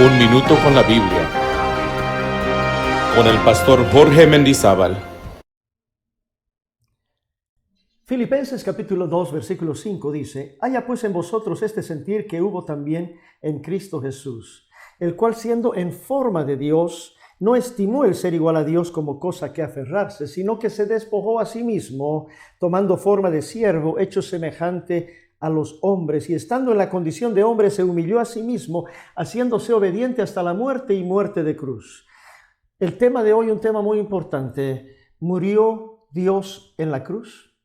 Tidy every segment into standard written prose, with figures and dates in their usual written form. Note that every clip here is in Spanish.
Un minuto con la Biblia, con el pastor Jorge Mendizábal. Filipenses capítulo 2, versículo 5 dice: haya pues en vosotros este sentir que hubo también en Cristo Jesús, el cual siendo en forma de Dios, no estimó el ser igual a Dios como cosa que aferrarse, sino que se despojó a sí mismo, tomando forma de siervo, hecho semejante a los hombres, y estando en la condición de hombre, se humilló a sí mismo, haciéndose obediente hasta la muerte y muerte de cruz. El tema de hoy, un tema muy importante: ¿murió Dios en la cruz?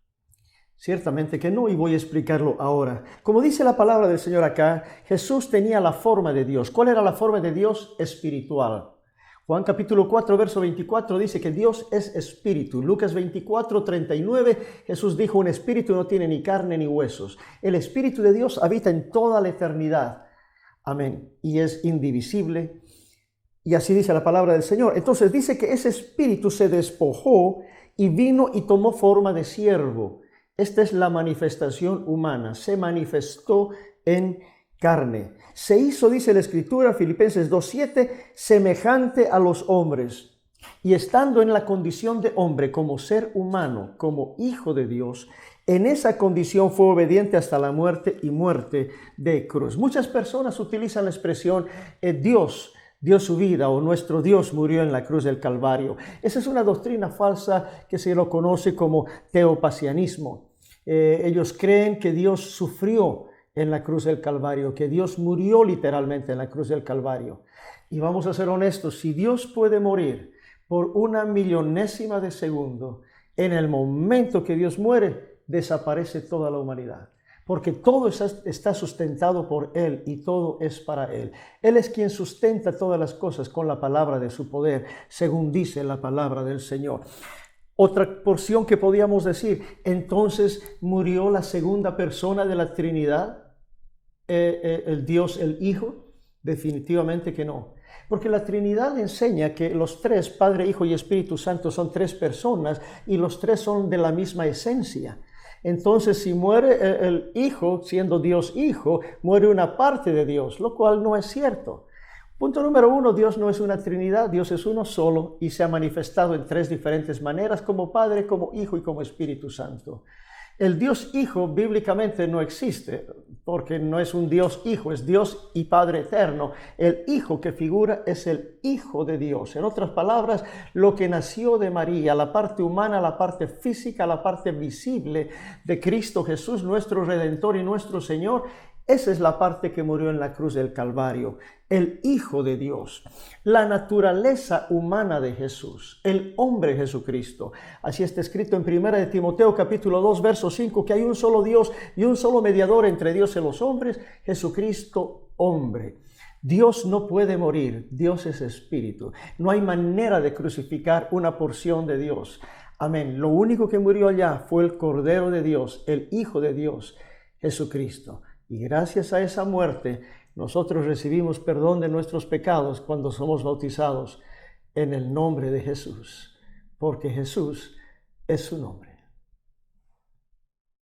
Ciertamente que no, y voy a explicarlo ahora. Como dice la palabra del Señor acá, Jesús tenía la forma de Dios. ¿Cuál era la forma de Dios? Espiritual. Juan capítulo 4, verso 24 dice que Dios es espíritu. Lucas 24, 39, Jesús dijo: un espíritu no tiene ni carne ni huesos. El espíritu de Dios habita en toda la eternidad. Amén. Y es indivisible. Y así dice la palabra del Señor. Entonces dice que ese espíritu se despojó y vino y tomó forma de siervo. Esta es la manifestación humana. Se manifestó en carne. Se hizo, dice la Escritura, Filipenses 2:7, semejante a los hombres. Y estando en la condición de hombre, como ser humano, como hijo de Dios, en esa condición fue obediente hasta la muerte y muerte de cruz. Muchas personas utilizan la expresión Dios dio su vida, o nuestro Dios murió en la cruz del Calvario. Esa es una doctrina falsa que se lo conoce como teopasianismo. Ellos creen que Dios sufrió en la cruz del Calvario, que Dios murió literalmente en la cruz del Calvario. Y vamos a ser honestos: si Dios puede morir por una millonésima de segundo, en el momento que Dios muere, desaparece toda la humanidad. Porque todo está sustentado por Él y todo es para Él. Él es quien sustenta todas las cosas con la palabra de su poder, según dice la palabra del Señor. Otra porción que podíamos decir: entonces murió la segunda persona de la Trinidad, el Dios, el Hijo. Definitivamente que no. Porque la Trinidad enseña que los tres, Padre, Hijo y Espíritu Santo, son tres personas y los tres son de la misma esencia. Entonces, si muere el Hijo, siendo Dios Hijo, muere una parte de Dios, lo cual no es cierto. Punto número 1, Dios no es una Trinidad, Dios es uno solo y se ha manifestado en tres diferentes maneras: como Padre, como Hijo y como Espíritu Santo. El Dios Hijo bíblicamente no existe, porque no es un Dios Hijo, es Dios y Padre eterno. El Hijo que figura es el Hijo de Dios. En otras palabras, lo que nació de María, la parte humana, la parte física, la parte visible de Cristo Jesús, nuestro Redentor y nuestro Señor. Esa es la parte que murió en la cruz del Calvario, el Hijo de Dios, la naturaleza humana de Jesús, el hombre Jesucristo. Así está escrito en 1 de Timoteo capítulo 2, verso 5, que hay un solo Dios y un solo mediador entre Dios y los hombres, Jesucristo hombre. Dios no puede morir, Dios es espíritu. No hay manera de crucificar una porción de Dios. Amén. Lo único que murió allá fue el Cordero de Dios, el Hijo de Dios, Jesucristo. Y gracias a esa muerte, nosotros recibimos perdón de nuestros pecados cuando somos bautizados en el nombre de Jesús, porque Jesús es su nombre.